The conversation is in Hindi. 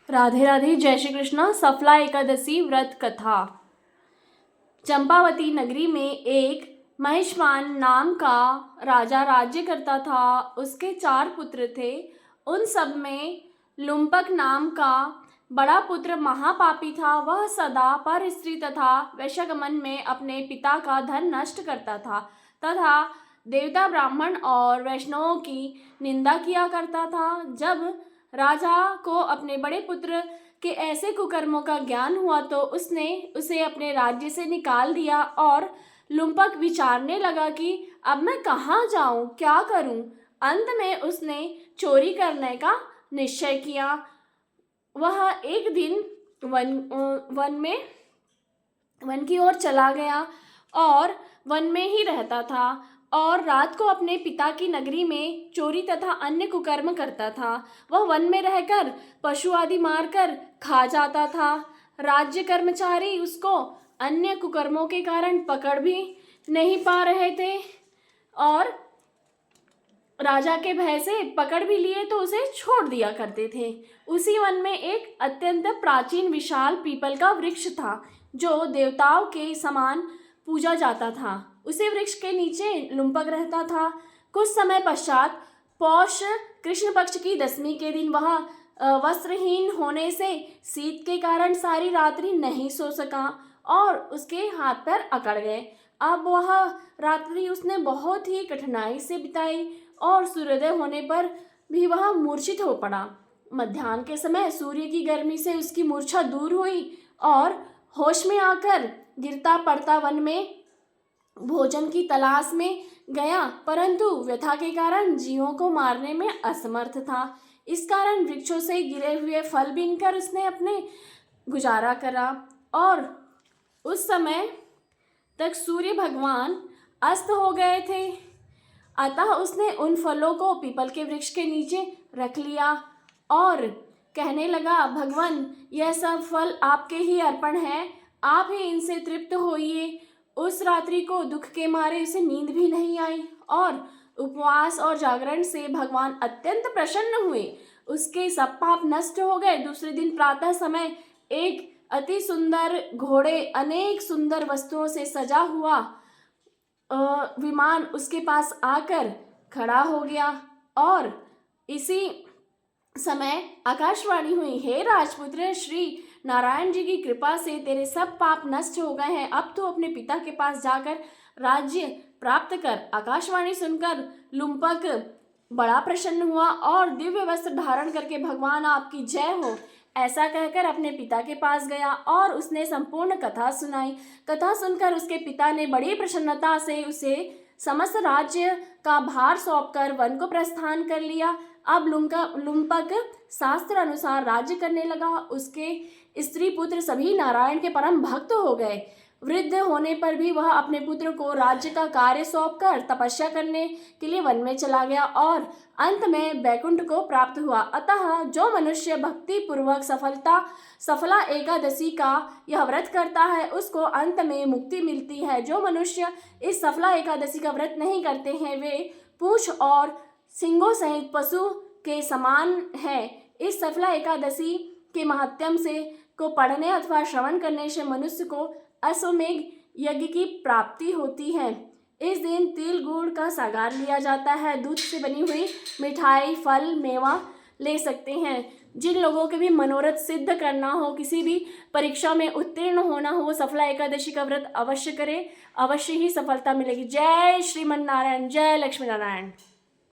राधे राधे, जय श्री कृष्ण। सफला एकादशी व्रत कथा। चंपावती नगरी में एक महिष्मान नाम का राजा राज्य करता था। उसके 4 पुत्र थे। उन सब में लुम्पक नाम का बड़ा पुत्र महापापी था। वह सदा पर स्त्री तथा वैश्यगमन में अपने पिता का धन नष्ट करता था तथा देवता, ब्राह्मण और वैष्णवों की निंदा किया करता था। जब राजा को अपने बड़े पुत्र के ऐसे कुकर्मों का ज्ञान हुआ तो उसने उसे अपने राज्य से निकाल दिया और लुम्पक विचारने लगा कि अब मैं कहाँ जाऊँ, क्या करूँ। अंत में उसने चोरी करने का निश्चय किया। वह एक दिन वन की ओर चला गया और वन में ही रहता था और रात को अपने पिता की नगरी में चोरी तथा अन्य कुकर्म करता था। वह वन में रहकर पशु आदि मारकर खा जाता था। राज्य कर्मचारी उसको अन्य कुकर्मों के कारण पकड़ भी नहीं पा रहे थे और राजा के भय से पकड़ भी लिए तो उसे छोड़ दिया करते थे। उसी वन में एक अत्यंत प्राचीन विशाल पीपल का वृक्ष था जो देवताओं के समान पूजा जाता था। उसी वृक्ष के नीचे लुम्पक रहता था। कुछ समय पश्चात पौष कृष्ण पक्ष की 10वीं के दिन वह वस्त्रहीन होने से शीत के कारण सारी रात्रि नहीं सो सका और उसके हाथ पैर अकड़ गए। अब वह रात्रि उसने बहुत ही कठिनाई से बिताई और सूर्योदय होने पर भी वह मूर्छित हो पड़ा। मध्याह्न के समय सूर्य की गर्मी से उसकी मूर्छा दूर हुई और होश में आकर गिरता पड़ता वन में भोजन की तलाश में गया, परंतु व्यथा के कारण जीवों को मारने में असमर्थ था। इस कारण वृक्षों से गिरे हुए फल बीनकर उसने अपने गुजारा करा और उस समय तक सूर्य भगवान अस्त हो गए थे। अतः उसने उन फलों को पीपल के वृक्ष के नीचे रख लिया और कहने लगा, भगवान, यह सब फल आपके ही अर्पण है, आप ही इनसे तृप्त होइए। उस रात्रि को दुख के मारे उसे नींद भी नहीं आई और उपवास और जागरण से भगवान अत्यंत प्रसन्न हुए। उसके सब पाप नष्ट हो गए। दूसरे दिन प्रातः समय एक अति सुंदर घोड़े अनेक सुंदर वस्तुओं से सजा हुआ विमान उसके पास आकर खड़ा हो गया और इसी समय आकाशवाणी हुई, हे राजपुत्र, श्री नारायण जी की कृपा से तेरे सब पाप नष्ट हो गए हैं। अब तो अपने पिता के पास जाकर राज्य प्राप्त कर। आकाशवाणी सुनकर लुम्पक बड़ा प्रसन्न हुआ और दिव्य वस्त्र धारण करके, भगवान आपकी जय हो, ऐसा कहकर अपने पिता के पास गया और उसने संपूर्ण कथा सुनाई। कथा सुनकर उसके पिता ने बड़ी प्रसन्नता से उसे समस्त राज्य का भार सौंपकर वन को प्रस्थान कर लिया। अब लुम्पक शास्त्र अनुसार राज्य करने लगा। उसके स्त्री पुत्र सभी नारायण के परम भक्त हो गए। वृद्ध होने पर भी वह अपने पुत्र को राज्य का कार्य सौंपकर तपस्या करने के लिए वन में चला गया और अंत में बैकुंठ को प्राप्त हुआ। अतः जो मनुष्य भक्ति पूर्वक सफला एकादशी का यह व्रत करता है उसको अंत में मुक्ति मिलती है। जो मनुष्य इस सफला एकादशी का व्रत नहीं करते हैं वे पूंछ और सिंगों सहित पशु के समान है। इस सफला एकादशी के महात्म्य से को पढ़ने अथवा श्रवण करने से मनुष्य को अश्वमेघ यज्ञ की प्राप्ति होती है। इस दिन तिल गुड़ का सागार लिया जाता है। दूध से बनी हुई मिठाई, फल, मेवा ले सकते हैं। जिन लोगों के भी मनोरथ सिद्ध करना हो, किसी भी परीक्षा में उत्तीर्ण होना हो, वो सफला एकादशी का व्रत अवश्य करें, अवश्य ही सफलता मिलेगी। जय श्रीमन नारायण, जय लक्ष्मी नारायण।